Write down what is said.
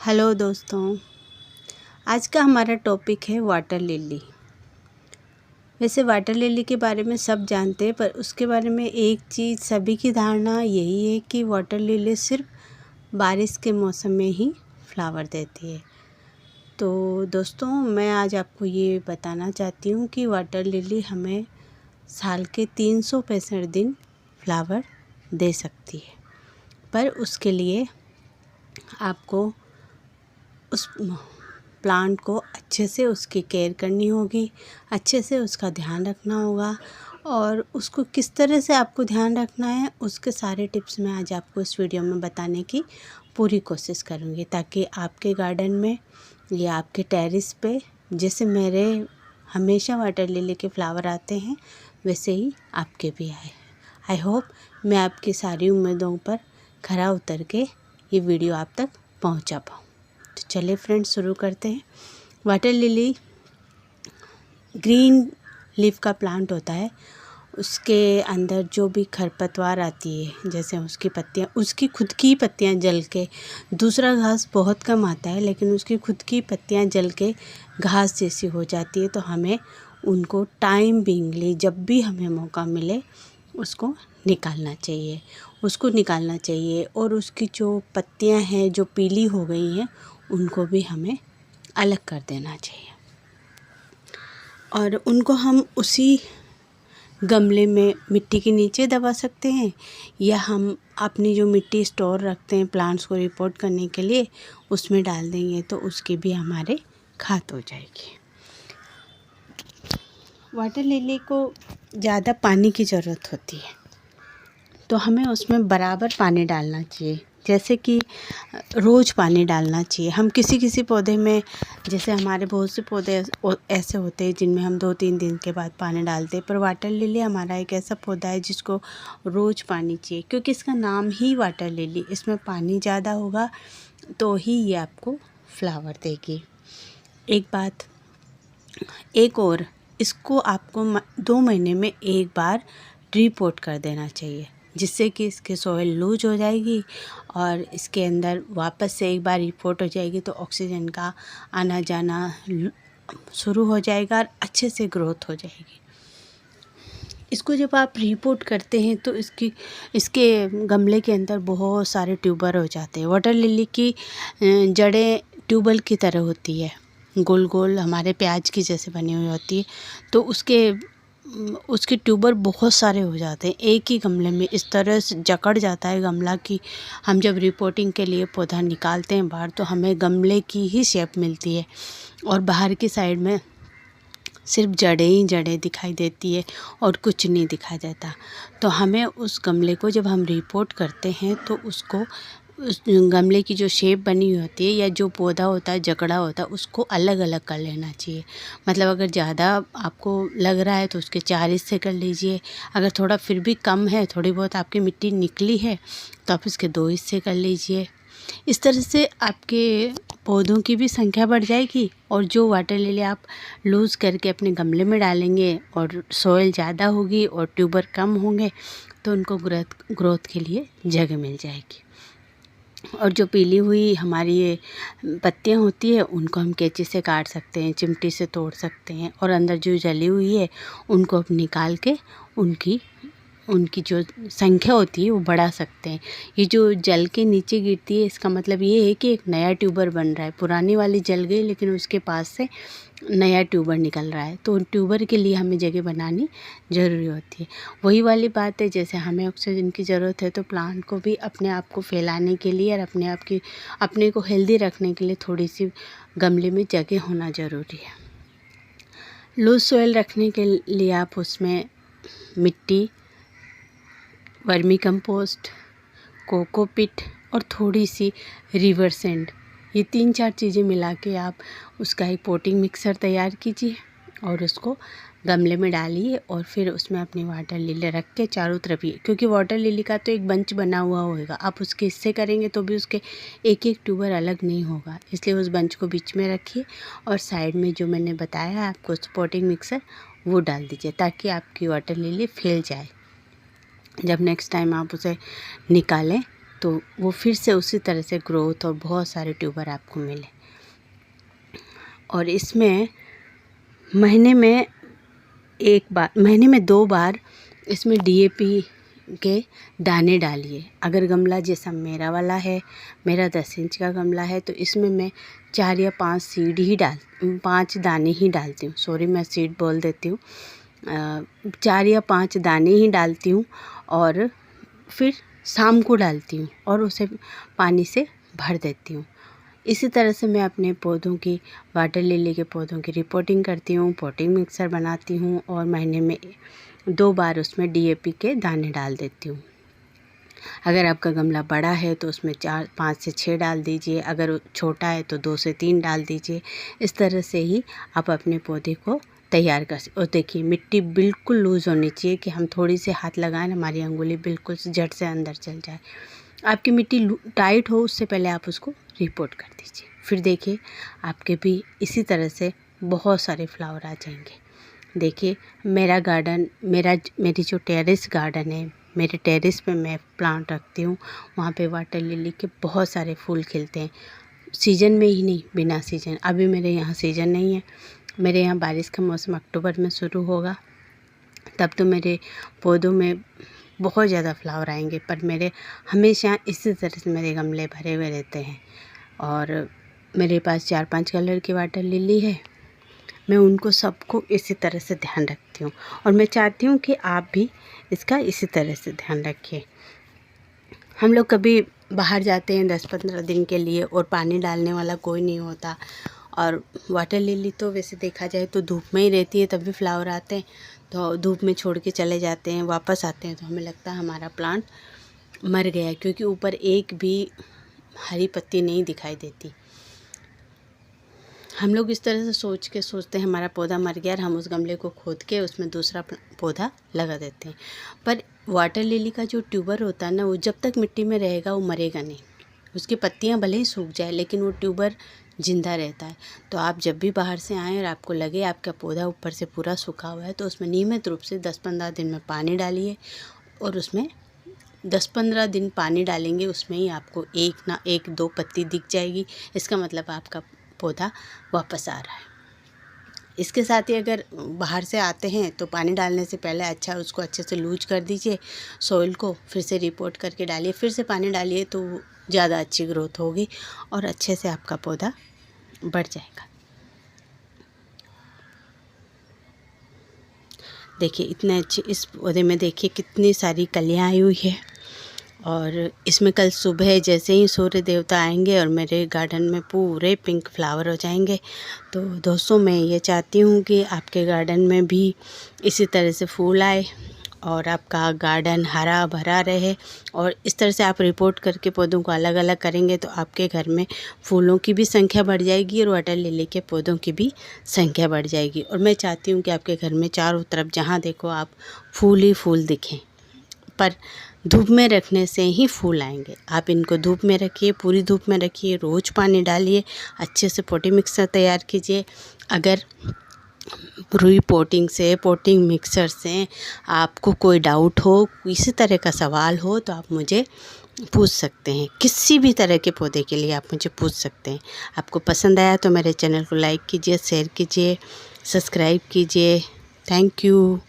Hello दोस्तों, आज का हमारा टॉपिक है वाटर लिली। वैसे वाटर लिली के बारे में सब जानते हैं, पर उसके बारे में एक चीज़ सभी की धारणा यही है कि वाटर लिली सिर्फ बारिश के मौसम में ही फ्लावर देती है। तो दोस्तों, मैं आज आपको ये बताना चाहती हूँ कि वाटर लिली हमें साल के 365 दिन फ्लावर दे सकती है, पर उसके लिए आपको उस प्लांट को अच्छे से उसकी केयर करनी होगी, अच्छे से उसका ध्यान रखना होगा। और उसको किस तरह से आपको ध्यान रखना है, उसके सारे टिप्स मैं आज आपको इस वीडियो में बताने की पूरी कोशिश करूँगी, ताकि आपके गार्डन में या आपके टेरेस पे जैसे मेरे हमेशा वाटर लिली के फ्लावर आते हैं, वैसे ही आपके भी आए। आई होप मैं आपकी सारी उम्मीदों पर खरा उतर के ये वीडियो आप तक पहुंचा पाऊँ। तो चलिए फ्रेंड्स, शुरू करते हैं। वाटर लिली ग्रीन लीफ का प्लांट होता है। उसके अंदर जो भी खरपतवार आती है, जैसे उसकी पत्तियाँ, उसकी खुद की पत्तियाँ जल के, दूसरा घास बहुत कम आता है लेकिन उसकी खुद की पत्तियाँ जल के घास जैसी हो जाती है। तो हमें उनको टाइम बीइंगली जब भी हमें मौका मिले उसको निकालना चाहिए और उसकी जो पत्तियां हैं जो पीली हो गई हैं, उनको भी हमें अलग कर देना चाहिए। और उनको हम उसी गमले में मिट्टी के नीचे दबा सकते हैं, या हम अपनी जो मिट्टी स्टोर रखते हैं प्लांट्स को रिपोर्ट करने के लिए, उसमें डाल देंगे तो उसकी भी हमारे खाद हो जाएगी। वाटर लिली को ज़्यादा पानी की ज़रूरत होती है, तो हमें उसमें बराबर पानी डालना चाहिए, जैसे कि रोज़ पानी डालना चाहिए। हम किसी पौधे में, जैसे हमारे बहुत से पौधे ऐसे होते हैं जिनमें हम 2-3 दिन के बाद पानी डालते हैं, पर वाटर लिली हमारा एक ऐसा पौधा है जिसको रोज़ पानी चाहिए, क्योंकि इसका नाम ही वाटर लिली, इसमें पानी ज़्यादा होगा तो ही ये आपको फ्लावर देगी। एक और, इसको आपको 2 महीने में एक बार रिपोर्ट कर देना चाहिए, जिससे कि इसके सॉइल लूज हो जाएगी और इसके अंदर वापस से एक बार रिपोर्ट हो जाएगी, तो ऑक्सीजन का आना जाना शुरू हो जाएगा और अच्छे से ग्रोथ हो जाएगी। इसको जब आप रिपोर्ट करते हैं तो इसके गमले के अंदर बहुत सारे ट्यूबर हो जाते हैं। वाटर लिली की जड़ें ट्यूबल की तरह होती है, गोल गोल हमारे प्याज की जैसे बनी हुई होती है, तो उसके ट्यूबर बहुत सारे हो जाते हैं एक ही गमले में। इस तरह से जकड़ जाता है गमला कि हम जब रिपोर्टिंग के लिए पौधा निकालते हैं बाहर, तो हमें गमले की ही शेप मिलती है और बाहर की साइड में सिर्फ जड़ें ही जड़ें दिखाई देती है और कुछ नहीं दिखाई देता। तो हमें उस गमले को जब हम रिपोर्ट करते हैं तो उसको, उस गमले की जो शेप बनी हुई होती है या जो पौधा होता है जकड़ा होता है, उसको अलग अलग कर लेना चाहिए। मतलब अगर ज़्यादा आपको लग रहा है तो उसके 4 हिस्से कर लीजिए, अगर थोड़ा फिर भी कम है, थोड़ी बहुत आपकी मिट्टी निकली है, तो आप इसके 2 हिस्से कर लीजिए। इस तरह से आपके पौधों की भी संख्या बढ़ जाएगी, और जो वाटर लिली आप लूज़ करके अपने गमले में डालेंगे और सॉइल ज़्यादा होगी और ट्यूबर कम होंगे, तो उनको ग्रोथ के लिए जगह मिल जाएगी। और जो पीली हुई हमारी ये पत्तियाँ होती है, उनको हम कैंची से काट सकते हैं, चिमटी से तोड़ सकते हैं, और अंदर जो जली हुई है उनको अब निकाल के उनकी जो संख्या होती है वो बढ़ा सकते हैं। ये जो जल के नीचे गिरती है, इसका मतलब ये है कि एक नया ट्यूबर बन रहा है। पुरानी वाली जल गई लेकिन उसके पास से नया ट्यूबर निकल रहा है, तो उन ट्यूबर के लिए हमें जगह बनानी ज़रूरी होती है। वही वाली बात है, जैसे हमें ऑक्सीजन की ज़रूरत है, तो प्लांट को भी अपने आप को फैलाने के लिए और अपने को हेल्दी रखने के लिए थोड़ी सी गमले में जगह होना ज़रूरी है। लूज सॉइल रखने के लिए आप उसमें मिट्टी, वर्मी कंपोस्ट, कोकोपीट और थोड़ी सी रिवर सैंड, ये 3-4 चीज़ें मिला के आप उसका एक पोटिंग मिक्सर तैयार कीजिए और उसको गमले में डालिए, और फिर उसमें अपनी वाटर लिली रख के चारों तरफ ही, क्योंकि वाटर लिली का तो एक बंच बना हुआ होगा, आप उसके हिस्से करेंगे तो भी उसके एक ट्यूबर अलग नहीं होगा, इसलिए उस बंच को बीच में रखिए और साइड में जो मैंने बताया है आपको पोटिंग मिक्सर, वो डाल दीजिए, ताकि आपकी वाटर लिली फैल जाए। जब नेक्स्ट टाइम आप उसे निकालें तो वो फिर से उसी तरह से ग्रोथ और बहुत सारे ट्यूबर आपको मिले। और इसमें महीने में 2 बार इसमें DAP के दाने डालिए। अगर गमला जैसा मेरा वाला है, मेरा 10 इंच का गमला है, तो इसमें मैं 4 या 5 दाने ही डालती हूँ। सॉरी, मैं सीड बोल देती हूँ। 4 या 5 दाने ही डालती हूँ और फिर शाम को डालती हूँ और उसे पानी से भर देती हूँ। इसी तरह से मैं अपने पौधों की, वाटर लिली के पौधों की रिपोर्टिंग करती हूँ, पॉटिंग मिक्सर बनाती हूँ और महीने में 2 बार उसमें DAP के दाने डाल देती हूँ। अगर आपका गमला बड़ा है तो उसमें 5 से 6 डाल दीजिए, अगर छोटा है तो 2 से 3 डाल दीजिए। इस तरह से ही आप अपने पौधे को तैयार कर सकते। और देखिए, मिट्टी बिल्कुल लूज़ होनी चाहिए कि हम थोड़ी सी हाथ लगाएं, हमारी अंगुली बिल्कुल झट से अंदर चल जाए। आपकी मिट्टी टाइट हो उससे पहले आप उसको रिपोर्ट कर दीजिए। फिर देखिए, आपके भी इसी तरह से बहुत सारे फ्लावर आ जाएंगे। देखिए, मेरा गार्डन, मेरी जो टेरेस गार्डन है, मेरे टेरेस पे मैं प्लांट रखती हूँ, वहाँ पे वाटर लिली के बहुत सारे फूल खिलते हैं, सीजन में ही नहीं, बिना सीजन। अभी मेरे यहाँ सीजन नहीं है, मेरे यहाँ बारिश का मौसम अक्टूबर में शुरू होगा, तब तो मेरे पौधों में बहुत ज़्यादा फ्लावर आएंगे। पर मेरे हमेशा इसी तरह से मेरे गमले भरे हुए रहते हैं। और मेरे पास 4-5 कलर की वाटर लिली है। मैं उनको सबको इसी तरह से ध्यान रखती हूँ और मैं चाहती हूँ कि आप भी इसका इसी तरह से ध्यान रखिए। हम लोग कभी बाहर जाते हैं 10-15 दिन के लिए और पानी डालने वाला कोई नहीं होता। और वाटर लिली तो वैसे देखा जाए तो धूप में ही रहती है, तभी फ्लावर आते हैं। तो धूप में छोड़ के चले जाते हैं, वापस आते हैं तो हमें लगता है हमारा प्लांट मर गया, क्योंकि ऊपर एक भी हरी पत्ती नहीं दिखाई देती। हम लोग इस तरह से सोचते हैं हमारा पौधा मर गया और हम उस गमले को खोद के उसमें दूसरा पौधा लगा देते हैं। पर वाटर लिली का जो ट्यूबर होता है ना, वो जब तक मिट्टी में रहेगा वो मरेगा नहीं। उसकी पत्तियां भले ही सूख जाए लेकिन वो ट्यूबर जिंदा रहता है। तो आप जब भी बाहर से आएँ और आपको लगे आपका पौधा ऊपर से पूरा सूखा हुआ है, तो उसमें नियमित रूप से 10-15 दिन में पानी डालिए। और उसमें 10-15 दिन पानी डालेंगे, उसमें ही आपको 1-2 पत्ती दिख जाएगी। इसका मतलब आपका पौधा वापस आ रहा है। इसके साथ ही अगर बाहर से आते हैं तो पानी डालने से पहले उसको अच्छे से लूज कर दीजिए, सॉइल को फिर से रिपोर्ट करके डालिए, फिर से पानी डालिए, तो ज़्यादा अच्छी ग्रोथ होगी और अच्छे से आपका पौधा बढ़ जाएगा। देखिए, इतने अच्छे इस पौधे में देखिए कितनी सारी कलियाँ आई हुई है। और इसमें कल सुबह जैसे ही सूर्य देवता आएंगे और मेरे गार्डन में पूरे पिंक फ्लावर हो जाएंगे। तो दोस्तों, मैं ये चाहती हूँ कि आपके गार्डन में भी इसी तरह से फूल आए और आपका गार्डन हरा भरा रहे। और इस तरह से आप रिपोर्ट करके पौधों को अलग अलग करेंगे तो आपके घर में फूलों की भी संख्या बढ़ जाएगी और वाटर लिली के पौधों की भी संख्या बढ़ जाएगी। और मैं चाहती हूँ कि आपके घर में चारों तरफ जहाँ देखो आप फूल ही फूल दिखें। पर धूप में रखने से ही फूल आएंगे। आप इनको धूप में रखिए, पूरी धूप में रखिए, रोज़ पानी डालिए, अच्छे से पॉटिंग मिक्सर तैयार कीजिए। अगर रुई पॉटिंग मिक्सर से आपको कोई डाउट हो, किसी तरह का सवाल हो, तो आप मुझे पूछ सकते हैं। किसी भी तरह के पौधे के लिए आप मुझे पूछ सकते हैं। आपको पसंद आया तो मेरे चैनल को लाइक कीजिए, शेयर कीजिए, सब्सक्राइब कीजिए। Thank you.